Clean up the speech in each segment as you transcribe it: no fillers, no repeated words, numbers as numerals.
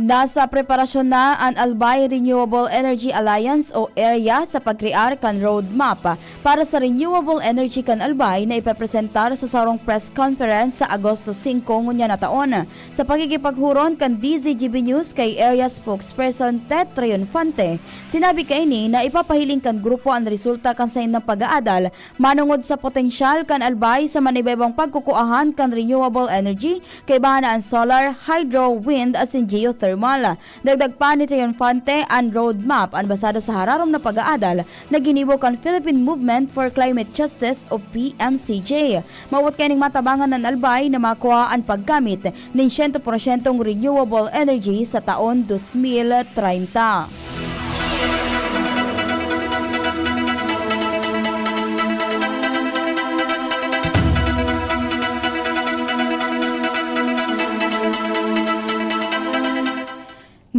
Nasa preparasyon na ang Albay Renewable Energy Alliance o AREA sa pagkrear kan roadmap para sa renewable energy kan Albay na ipapresentar sa sarong press conference sa Agosto 5 ngunya na taon. Sa pagkikipaghuron kan DZGB News kay AREA spokesperson Tet Triunfante, sinabi kay ni na ipapahiling kan grupo ang resulta kan sa inang pag-aadal manungod sa potensyal kan Albay sa manibaybang pagkukuahan kan renewable energy kay bahana ang solar, hydro, wind as in geothermal. Dagdag pa ni Triunfante ang roadmap ang basado sa hararom na pag-aadal na ginibo kan Philippine Movement for Climate Justice o PMCJ. Mawat kay ning matabangan ng Albay na makuha ang paggamit ng 100% renewable energy sa taon 2030.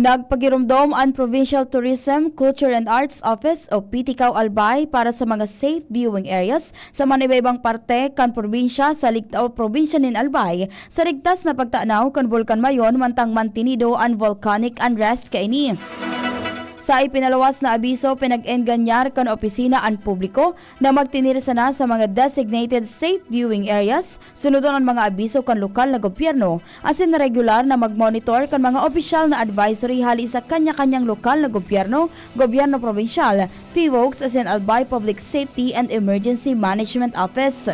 Nagpagirumdom ang Provincial Tourism, Culture and Arts Office o PTCAO Albay para sa mga safe viewing areas sa manibaybang parte kan probinsya sa ligtaw probinsya nin Albay sa ligtas na pagtanaw kan Bulkan Mayon mantang mantinido ang volcanic unrest kaini. Sa ipinalawas na abiso, pinag-enganyar kan opisina ang publiko na magtinirsa na sa mga designated safe viewing areas, sunodon ang mga abiso kan lokal na gobyerno, asin na regular na mag-monitor kan mga opisyal na advisory hali sa kanya-kanyang lokal na gobyerno, gobyerno probinsyal, PWOCs asin Albay Public Safety and Emergency Management Office.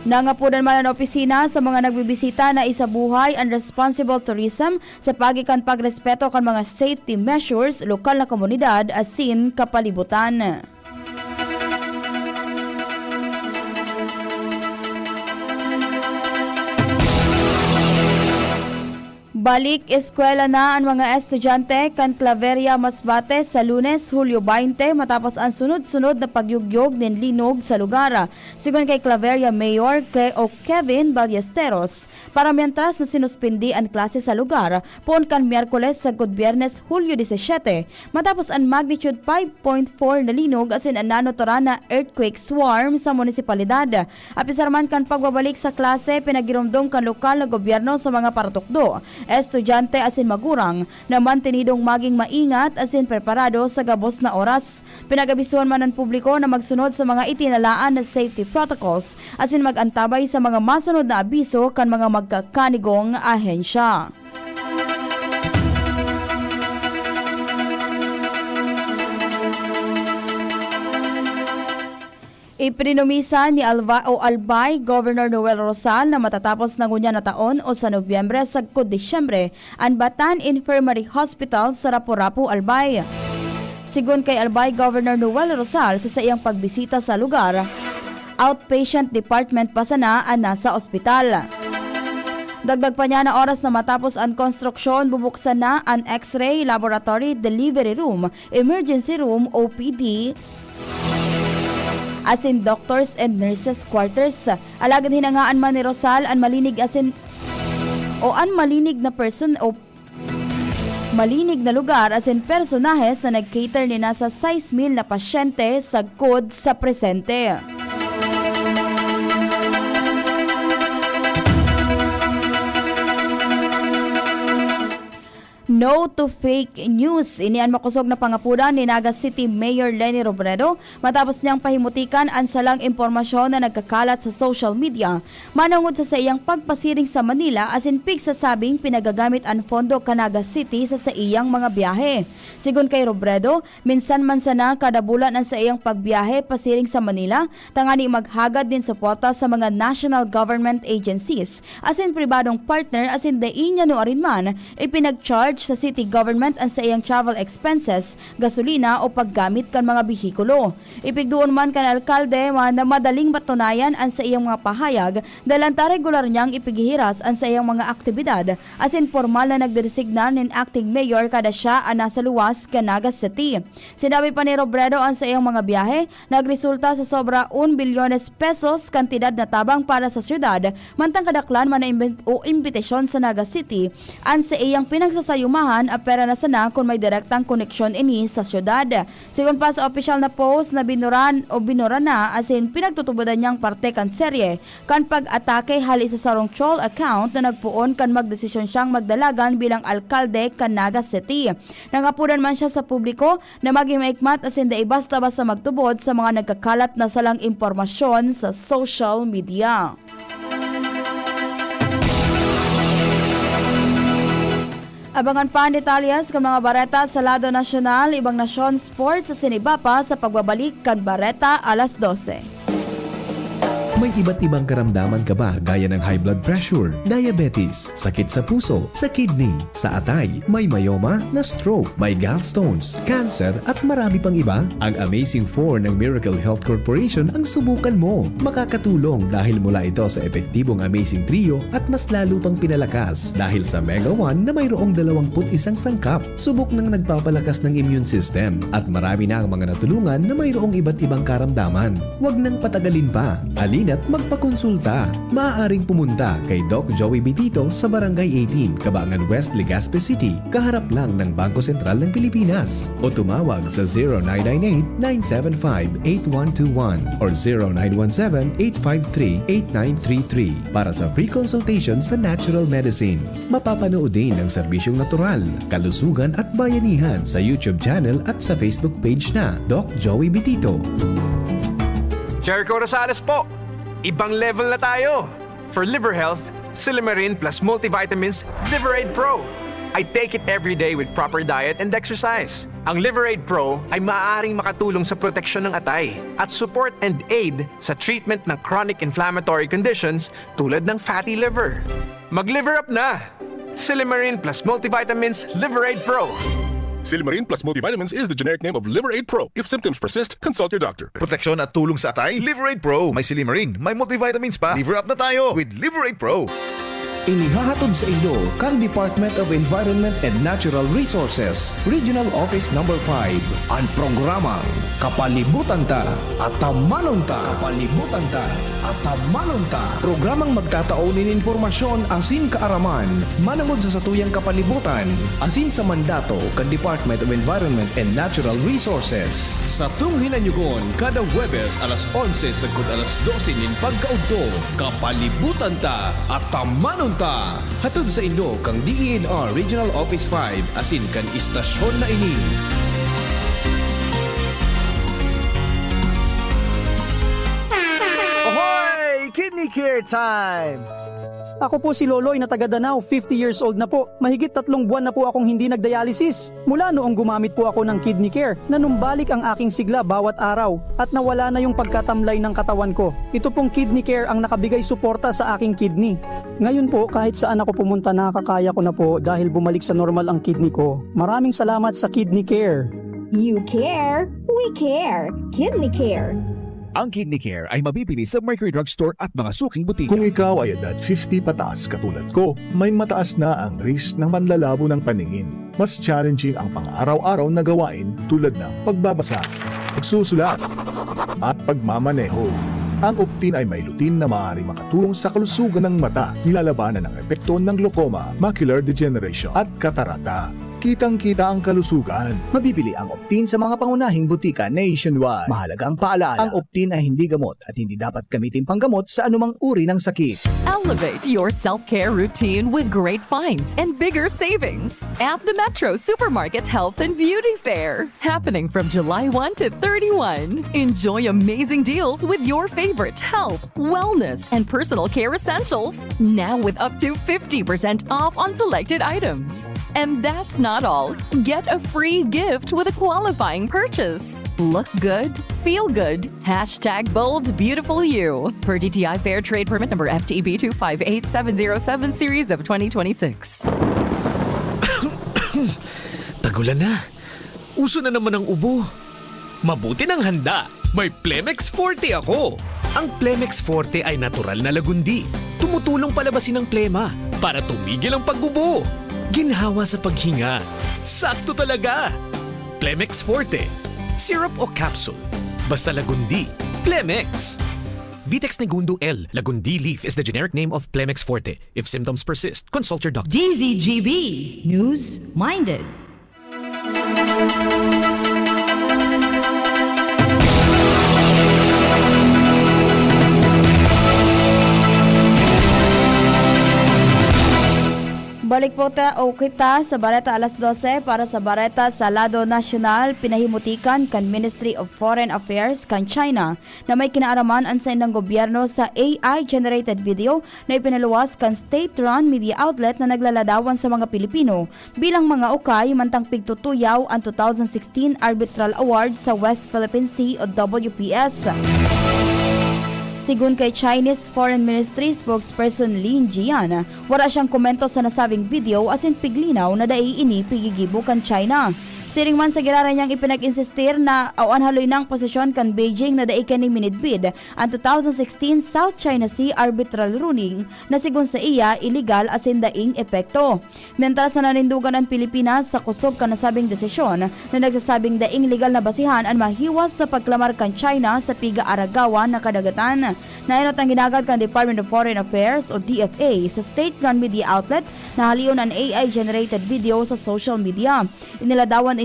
Nangapunan man ang opisina sa mga nagbibisita na isabuhay ang responsible tourism sa pagikan pagrespeto kan mga safety measures lokal na komunidad asin kapalibutan. Balik eskwela na ang mga estudyante kan Claveria Masbate sa Lunes, Hulyo 20 matapos ang sunod-sunod na pagyugyog ng linog sa lugar. Sigon kay Claveria Mayor Kevin Ballesteros, para mientras na sinuspindi ang klase sa lugar, poon kan Miyerkules sa Biyernes, Hulyo 17 matapos ang magnitude 5.4 na linog asin ang nanotoran na earthquake swarm sa munisipalidad. Apisarman kan pagbabalik sa klase, pinagirumdom kan lokal na gobyerno sa mga paratukdo, estudyante asin magurang na mantinidong maging maingat asin preparado sa gabos na oras. Pinagabisuhan man ng publiko na magsunod sa mga itinalaan na safety protocols asin magantabay sa mga masunod na abiso kan mga magkakanigong ahensya. Ipinumisa ni Albay Governor Noel Rosal na matatapos ng unya na taon o sa Nobyembre sa Disyembre ang Batan Infirmary Hospital sa Rapu-Rapu, Albay. Sigon kay Albay Governor Noel Rosal sa iyang pagbisita sa lugar, outpatient department pa sana ang nasa ospital. Dagdag pa niya na oras na matapos ang konstruksyon, bubuksan na ang X-ray laboratory, delivery room, emergency room, OPD, asin doctors and nurses quarters. Alagad hinangaan man ni Rosal ang malinig asin o ang malinig na person o malinig na lugar asin personahes na nag-cater ni nasa 6,000 na pasyente sa good sa presente. No to fake news. Inian makusog na pangapunan ni Naga City Mayor Leni Robredo matapos niyang pahimutikan ang salang impormasyon na nagkakalat sa social media manungod sa iyang pagpasiring sa Manila asin pigsasabing pinagagamit ang pondo ka Naga City sa iyang mga biyahe. Sigon kay Robredo, minsan man sana kada bulan ang sa iyang pagbiyahe pasiring sa Manila, tangani maghagad din suporta sa mga national government agencies asin pribadong partner asin dai niya no arinman ipinag-charge sa city government ang sa iyang travel expenses, gasolina o paggamit kan mga bihikulo. Ipigduon man kan alkalde na madaling matunayan ang sa iyang mga pahayag dalanta regular niyang ipigihiras ang sa iyang mga aktibidad asin formal na nagdesigna ng acting mayor kada siya ang nasa luwas kan Naga City. Sinabi pa ni Robredo ang sa iyang mga biyahe nagresulta sa sobra 1 bilyones pesos kantidad na tabang para sa syudad mantang kadaklan man na imbitasyon sa Naga City ang sa iyang pinagsasayuman pirmahan a pera na sana kung may direktang koneksyon ini sa syudad. Sigon pa sa official na post na binura na asin pinagtutubodan niyang parte kan serye kan pag-atake hali sa sarong troll account na nagpuon kan magdesisyon siyang magdalagan bilang alkalde kan Naga City. Nangapunan man siya sa publiko na maging maikmat asin dai basta-basta magtubod sa mga nagkakalat na salang impormasyon sa social media. Abangan pa ang detalyes ng mga bareta sa lado nasyonal, ibang nasyon sports sa Sinibapa sa pagbabalik kan Bareta alas 12. May iba't ibang karamdaman ka ba gaya ng high blood pressure, diabetes, sakit sa puso, sa kidney, sa atay, may myoma, na stroke, may gallstones, cancer at marami pang iba? Ang Amazing 4 ng Miracle Health Corporation ang subukan mo. Makakatulong dahil mula ito sa epektibong Amazing Trio at mas lalo pang pinalakas dahil sa Mega 1 na mayroong 21 sangkap. Subok ng nagpapalakas ng immune system at marami na ang mga natulungan na mayroong iba't ibang karamdaman. Huwag nang patagalin pa. Alin at magpakonsulta. Maaaring pumunta kay Doc Joey Bitito sa Barangay 18, Cabangan West, Legazpi City, kaharap lang ng Bangko Sentral ng Pilipinas. O tumawag sa 0998-975-8121 or 0917-853-8933 para sa free consultation sa natural medicine. Mapapanood din ang serbisyong natural, kalusugan at bayanihan sa YouTube channel at sa Facebook page na Doc Joey Bitito. Jericho Rosales po! Ibang level na tayo! For liver health, Silimarin plus multivitamins Liverade Pro. I take it every day with proper diet and exercise. Ang Liverade Pro ay maaaring makatulong sa proteksyon ng atay at support and aid sa treatment ng chronic inflammatory conditions tulad ng fatty liver. Mag-liver up na! Silimarin plus multivitamins Liverade Pro. Silimarin plus multivitamins is the generic name of Liverade Pro. If symptoms persist, consult your doctor. Proteksyon at tulong sa atay, Liverade Pro. May Silimarin, may multivitamins pa. Liver up na tayo with Liverade Pro. Inihahatod sa inyo kan Department of Environment and Natural Resources, Regional Office No. 5, ang programang Kapalibutan Ta at Tamanon Ta. Kapalibutan Ta at Tamanon Ta. Programang magtataunin informasyon asin kaaraman, manangod sa satuyang kapalibutan, asin sa mandato kan Department of Environment and Natural Resources. Sa tunghinanyugon, kada Huwebes alas 11 sagkod alas 12 nin pagkaudto, Kapalibutan Ta at Tamanon Ta. Hatod sa inyo kang DENR Regional Office 5 asin kan istasyon na ini. Ahoy! Kidney Care Time! Ako po si Loloy na taga Danao, 50 years old na po. Mahigit 3 buwan na po akong hindi nagdialysis. Mula noong gumamit po ako ng Kidney Care, nanumbalik ang aking sigla bawat araw at nawala na yung pagkatamlay ng katawan ko. Ito pong Kidney Care ang nakabigay suporta sa aking kidney. Ngayon po, kahit saan ako pumunta nakakaya ko na po dahil bumalik sa normal ang kidney ko. Maraming salamat sa Kidney Care. You care, we care. Kidney Care. Ang Kidney Care ay mabibili sa Mercury Drugstore at mga suking butika. Kung ikaw ay edad 50 pataas katulad ko, may mataas na ang risk ng panlalabo ng paningin. Mas challenging ang pang-araw-araw na gawain tulad ng pagbabasa, pagsusulat, at pagmamaneho. Ang Optin ay may lutin na maaari makatulong sa kalusugan ng mata, nilalabanan ang epekto ng glaucoma, macular degeneration at katarata. Kitang-kita ang kalusugan. Mabibili ang Optin sa mga pangunahing butika nationwide. Mahalaga ang paalala, ang Optin ay hindi gamot at hindi dapat gamitin panggamot sa anumang uri ng sakit. Elevate your self-care routine with great finds and bigger savings at the Metro Supermarket Health and Beauty Fair, happening from July 1 to 31. Enjoy amazing deals with your favorite health, wellness, and personal care essentials, now with up to 50% off on selected items. And that's not all. Get a free gift with a qualifying purchase. Look good, feel good. #bold beautiful you. Per DTI Fair Trade Permit number FTEB 258707 series of 2026. Tagulan na. Uso na naman ang ubo. Mabuti ng handa. May Plemex Forte ako. Ang Plemex Forte ay natural na lagundi. Tumutulong palabasin ang plema para tumigil ang pagbubo. Ginhawa sa paghinga. Sakto talaga. Plemex Forte. Syrup o capsule. Basta lagundi. Plemex. Vitex Negundo L. Lagundi leaf is the generic name of Plemex Forte. If symptoms persist, consult your doctor. DZGB News Minded. Balik po kita sa Bareta alas 12 para sa Bareta sa Lado Nasyonal. Pinahimutikan kan Ministry of Foreign Affairs kan China na may kinaaraman ang sa inang gobyerno sa AI-generated video na ipinaluwas kan state-run media outlet na naglaladawan sa mga Pilipino bilang mga ukay mantang pigtutuyaw ang 2016 Arbitral Award sa West Philippine Sea o WPS. Sigun kay Chinese Foreign Ministry spokesperson Lin Jian, wala siyang komento sa nasabing video asin piglinaw na dai-ini pigigibo kan China. Siring man sa girara niyang ipinag-insistir na awan haloy ng posisyon kan Beijing na dai kani minidbid ang 2016 South China Sea Arbitral Ruling na sigun sa iya illegal asin daing epekto. Mientras na nanindugan ang Pilipinas sa kusog kan nasabing desisyon na nagsasabing daing legal na basihan ang mahiwas sa pagklamar kan China sa piga-aragawan na kadagatan. Nainot ang ginagad kan Department of Foreign Affairs o DFA sa state-run media outlet na haliyon ang AI-generated video sa social media. Iniladawan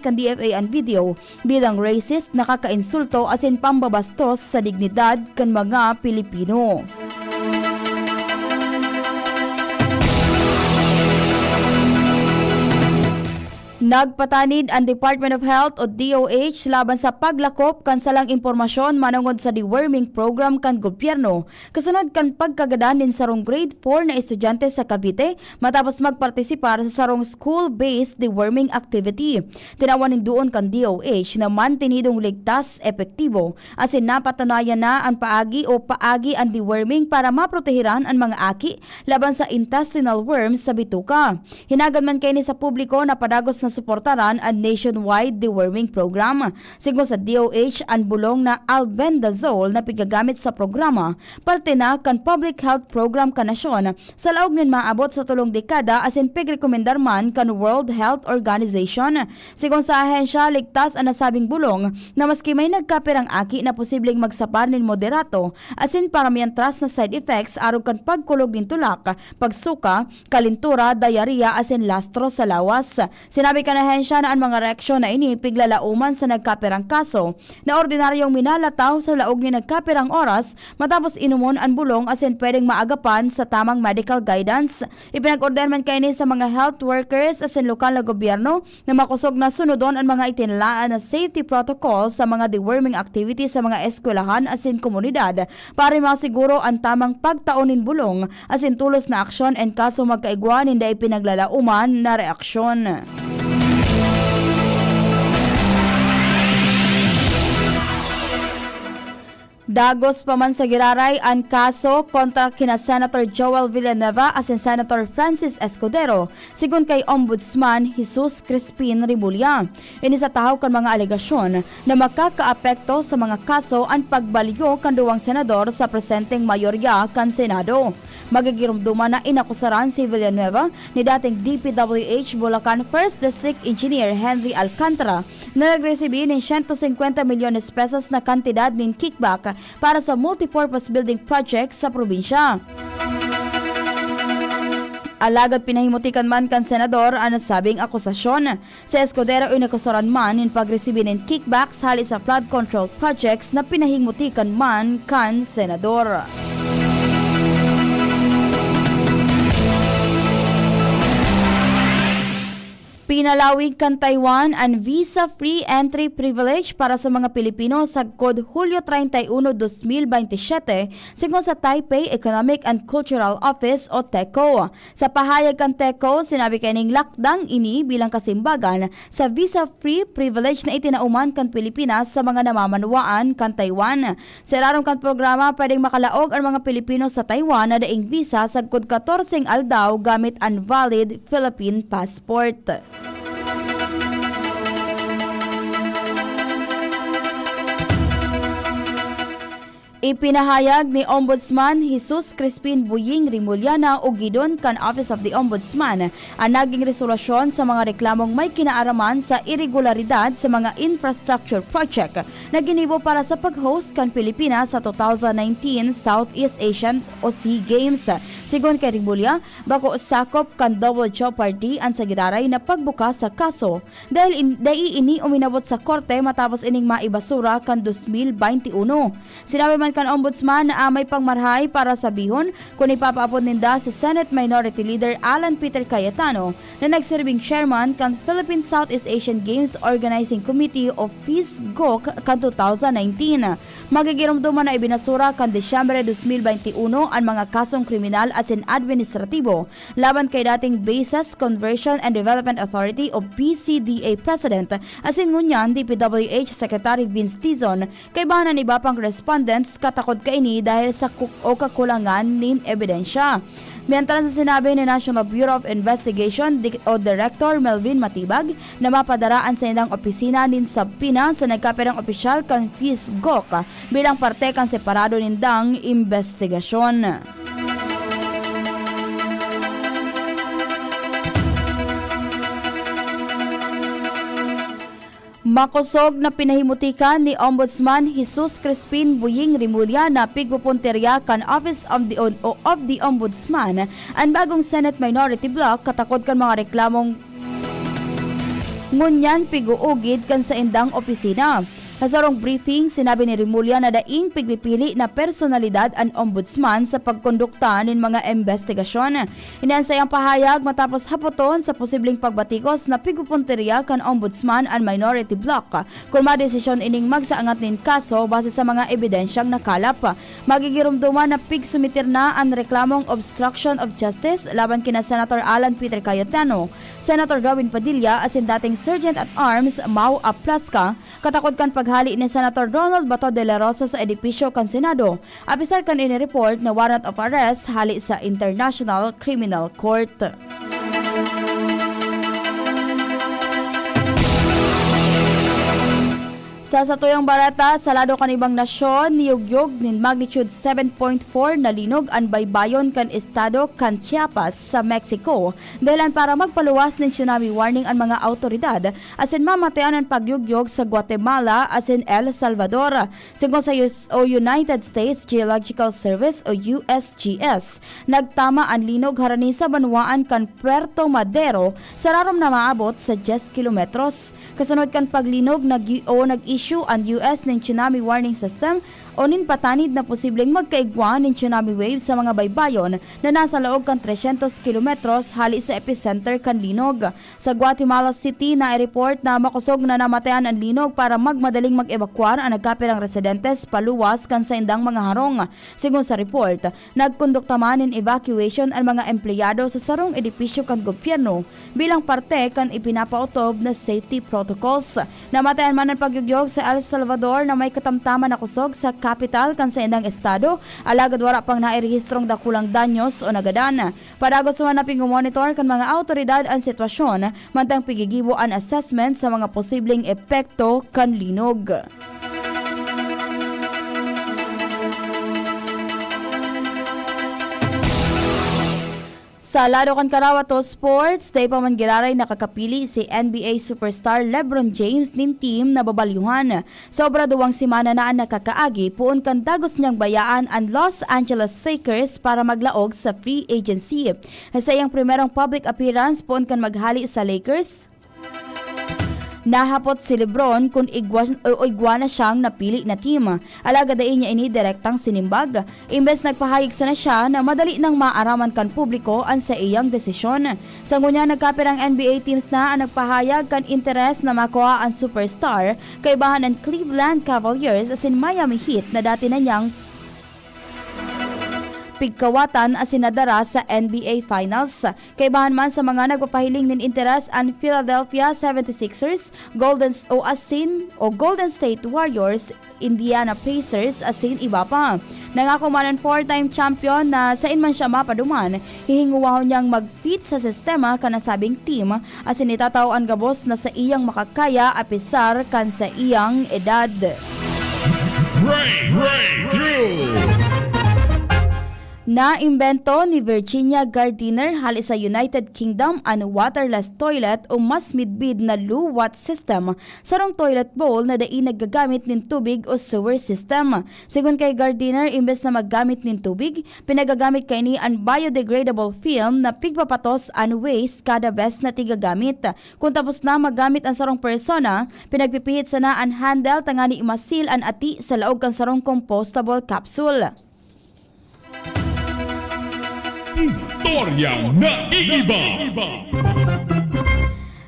kan DFA ang video bilang racist, nakakainsulto asin pambabastos sa dignidad kan mga Pilipino. Nagpatanid ang Department of Health o DOH laban sa paglakop kan salang impormasyon manungod sa deworming program kan gobyerno kasunod kan pagkagadanin sarong grade 4 na estudyante sa Cavite matapos magpartisipar sa sarong school-based deworming activity. Tinawanin doon kan DOH na mantinidong ligtas, epektibo asin napatunayan na ang paagi ang deworming para maprotehiran ang mga aki laban sa intestinal worms sa bituka. Hinagad man kay ni sa publiko na padagos na suportaran ang nationwide deworming program. Sigon sa DOH, ang bulong na albendazole na pigagamit sa programa, parte na kan public health program kanasyon sa laog nin maabot sa tulong dekada asin pigrekomendar man kan World Health Organization. Sigon sa ahensya, ligtas ang nasabing bulong na maski may nagkapirang aki na posibleng magsapar nin moderato asin paramiantras na side effects aron kan pagkulog nin tulak, pagsuka, kalintura, diarrhea asin lastro sa lawas. Sinabi kanahensya na ang mga reaksyon na ini piglalauman sa nagkapirang kaso na ordinaryong minalataw sa laog ni nagkapirang oras matapos inumon ang bulong asin pwedeng maagapan sa tamang medical guidance. Ipinag-order man kaini sa mga health workers asin lokal na gobyerno na makusog na sunodon ang mga itinlaan na safety protocol sa mga deworming activities sa mga eskwelahan asin komunidad para masiguro ang tamang pagtaonin bulong asin tulos na aksyon and kaso magkaigwan hindi ipinaglalauman na reaksyon. Dagos pa man sa giraray ang kaso kontra kina Senator Joel Villanueva asin Senator Francis Escudero sigon kay Ombudsman Jesus Crispin Rimulya. Ini sa tahaw kan mga alegasyon na makakaapekto sa mga kaso ang pagbalyo kan duwang senador sa presenteng mayorya kan Senado. Magigirumduman na inakusaran si Villanueva ni dating DPWH Bulacan First District Engineer Henry Alcantara na nagresibi ng 150 milyones pesos na kantidad ng kickback para sa multipurpose building project sa probinsya. Alagad pinahimutikan man kan senador ang nasabing akusasyon. Si Escudero ay nakusaran man in pagresibi ng kickbacks hali sa flood control projects na pinahimutikan man kan senador. Pinalawig kan Taiwan ang visa-free entry privilege para sa mga Pilipino sagkod Hulyo 31, 2027 sigon sa Taipei Economic and Cultural Office o TECO. Sa pahayag kan TECO, sinabi kaning lakdang ini bilang kasimbagan sa visa-free privilege na itinauman kan Pilipinas sa mga namamanwaan kan Taiwan. Sa rarong kan programa, pwedeng makalaog ang mga Pilipino sa Taiwan na daing visa sagkod 14 aldaw gamit ang valid Philippine passport. Ipinahayag ni Ombudsman Jesus Crispin Buying Rimulya o gidon kan Office of the Ombudsman ang naging resolusyon sa mga reklamong may kinaaraman sa irregularidad sa mga infrastructure project na ginibo para sa pag-host kan Pilipinas sa 2019 Southeast Asian o SEA Games. Sigon kay Rimulya, bako sakop kan double jeopardy ang sagiraray na pagbukas sa kaso dahil ini uminabot sa korte matapos ining maibasura kan 2021. Sinabi man kan Ombudsman na may pangmarhay para sabihon kung ipapaapod ninda si Senate Minority Leader Alan Peter Cayetano na nagsirbing chairman kan Philippine Southeast Asian Games Organizing Committee of Peace GOC kan 2019. Magigirumduman na ibinasura kan Desyembre 2021 ang mga kasong kriminal as in administratibo laban kay dating Bases Conversion and Development Authority o BCDA President as in ngunyan DPWH Secretary Vince Tizon kay bahanan iba pang respondents katakod kaini dahil sa kakulangan nin ebidensya. Mientras sa sinabi ni National Bureau of Investigation o Director Melvin Matibag na mapadaraan sa indang opisina nin Sabpina sa nagkapirang opisyal kan Peace GOC bilang parte kan separado nindang investigasyon. Makusog na pinahimutikan ni Ombudsman Jesus Crispin Buying Rimulya na pigpupunterya kan Office of the Ombudsman ang bagong Senate Minority Block katakod kan mga reklamong ngunyan piguugid kan sa indang opisina. Sa sarong briefing, sinabi ni Rimulya na daing pigpipili na personalidad ang ombudsman sa pagkondukta ng mga investigasyon. Inansay ang pahayag matapos hapoton sa posibleng pagbatikos na pigpupunteriya kan ombudsman ang minority block kung madesisyon ining magsaangat nin kaso base sa mga ebidensyang nakalap. Magigirumduman na pigsumitir na ang reklamong obstruction of justice laban kina Senator Alan Peter Cayetano, Senator Robin Padilla as in dating Sergeant at Arms Mau Aplaska, katakod kan paghali ni Senator Ronald Bato de la Rosa sa edipisyo kan Senado. Apisar kan ini-report na warrant of arrest hali sa International Criminal Court. Sa satuyang barata, sa lado kanibang nasyon, niyugyog nin magnitude 7.4 na linog ang baybayon kan estado kan Chiapas sa Mexico. Dahilan para magpaluwas ng tsunami warning ang mga autoridad asin mamatayan ang pagyugyog sa Guatemala asin El Salvador. Sigon sa United States Geological Service o USGS, nagtama ang linog harani sa banwaan kan Puerto Madero sa rarom na maabot sa 10 kilometros. Kasunod kan paglinog nag-issue ang US ng tsunami warning system o ninpatanid na posibleng magkaigwa ng tsunami wave sa mga baybayon na nasa loob kan 300 kilometros hali sa epicenter kan linog. Sa Guatemala City na i-report na makusog na namatayan ang linog para magmadaling mag-evakuar ang nagkapirang residentes paluwas kan sa indang mga harong. Sigon sa report, nagkondukta man in evacuation ang mga empleyado sa sarong edipisyo kan gobyerno bilang parte kan ipinapautob na safety protocols. Namatayan man ang pagyugyog sa El Salvador na may katamtaman na kusog sa capital kan sa indang estado, alagad wala pang nairehistrong dakulang danyos o nagadan. Padagos man na pingumonitor kan mga autoridad ang sitwasyon, mantang pigigibo ang assessment sa mga posibleng epekto kan linog. Sa lado kan Karawato Sports, day pa man giraray nakakapili si NBA superstar LeBron James nin team na babalyuhan. Sobra duwang simana na ang nakakaagi puon kan dagos niyang bayaan ang Los Angeles Lakers para maglaog sa free agency. Sa iyang primerong public appearance puon kan maghali sa Lakers, nahapot si Lebron kung igwa na siyang napili na team. Alaga dahin niya ini direktang sinimbag. Imbes nagpahayag sana siya na madali nang maaraman kan publiko ang sa iyang desisyon. Sa ngunya nagkapirang NBA teams na ang nagpahayag kan interes na makuha ang superstar kay bahan ng Cleveland Cavaliers asin Miami Heat na dati na niyang pigkawatan as sinadara sa NBA Finals. Kay bahan man sa mga nagpapahiling nin interes ang Philadelphia 76ers, Golden State Warriors, Indiana Pacers asin iba pa. Nangako man ang 4-time champion na sa inman siya mapaduman, hihinguwahon niyang mag-fit sa sistema kanasabing team asin itataw ang gabos na sa iyang makakaya apisar kan sa iyang edad. Naimbento ni Virginia Gardiner hali sa United Kingdom ang waterless toilet o mas midbid na luwat system sarong toilet bowl na daing nagagamit nin tubig o sewer system. Sigun kay Gardiner, imbes na maggamit nin tubig, pinagagamit kay ni ang biodegradable film na pigpapatos ang waste kada bes na tigagamit. Kung tapos na magamit ang sarong persona, pinagpipihit sana ang handle tangani imasil ang ati sa laog kan sarong compostable capsule. Istoryang naiiba.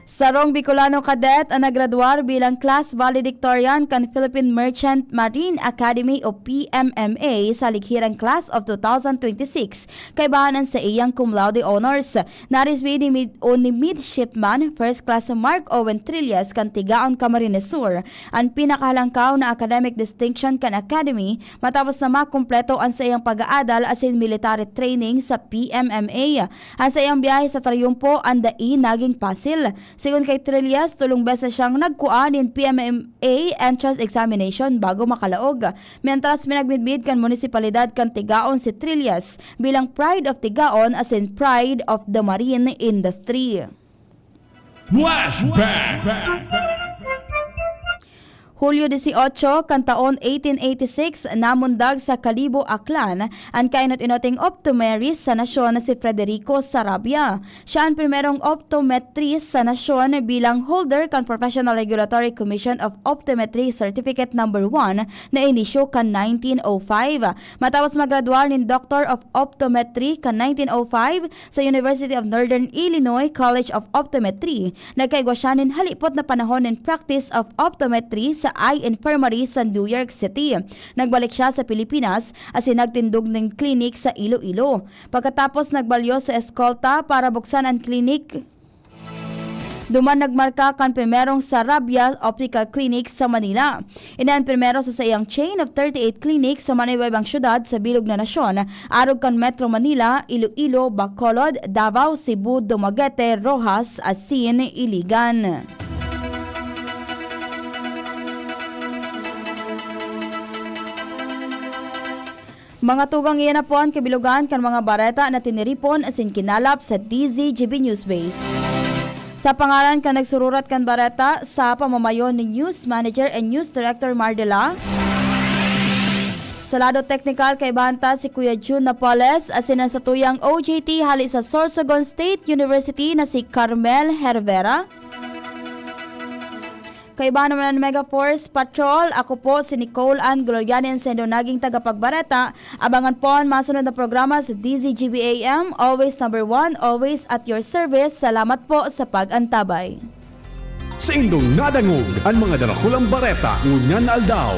Sarong Bicolano cadet ang nagraduar bilang class valedictorian kan Philippine Merchant Marine Academy o PMMA sa likhirang class of 2026 kay bahanan sa iyang cum laude honors. Nariswi ni midshipman first class Mark Owen Trillas kan Tigaon Camarines Sur ang pinakahalangkaw na academic distinction kan Academy matapos na makumpleto ang sa iyang pag-aadal asin military training sa PMMA. Ang sa iyang biyahe sa Triumpo ang dai naging pasil. Sigun kay Trillas, tulong beses siyang nagkuan in PMMA entrance examination bago makalaog. Mientras minagmidbid kan munisipalidad kan Tigaon si Trillas bilang Pride of Tigaon as in Pride of the Marine Industry. Flashback. Hulyo 18, kan taon 1886, namundag sa Kalibo, Aklan, ang kainot-inoting optometrist sa nasyon na si Federico Sarabia. Siya ang primerong optometrist sa nasyon bilang holder kan Professional Regulatory Commission of Optometry Certificate No. 1 na inisyo kan 1905. Matapos magraduar ni Doctor of Optometry kan 1905 sa University of Northern Illinois College of Optometry, nagkaigwa siya nin halipot na panahon in practice of optometry sa Eye Infirmary sa New York City. Nagbalik siya sa Pilipinas as nagtindog ng klinik sa Iloilo. Pagkatapos nagbalyo sa eskolta para buksan ang klinik, duman nagmarka kan primerong Sarabia Optical Clinic sa Manila. Inan primero sa iyang chain of 38 clinics sa manibaybang syudad sa bilog na nasyon, arog kan Metro Manila, Iloilo, Bacolod, Davao, Cebu, Dumaguete, Rojas, asin Iligan. Mga tugang iyan na po ang kabilugan kan mga bareta na tiniripon asin kinalap sa DZGB Newsbase. Sa pangalan kan nagsururat kan bareta sa pamamayon ni News Manager and News Director Mardela. Sa lado technical kay banta si Kuya June Napoles asin ang satuyang OJT hali sa Sorsogon State University na si Carmel Hervera. Kaiba naman ng Mega Force Patrol, ako po si Nicole Ann Glorianen sendo naging tagapagbareta. Abangan po ang masunod na programa sa DZGB AM. Always number 1, always at your service. Salamat po sa pag-antabay. Sa indong nadangog ang mga darakulang bareta ngunyan na aldaw.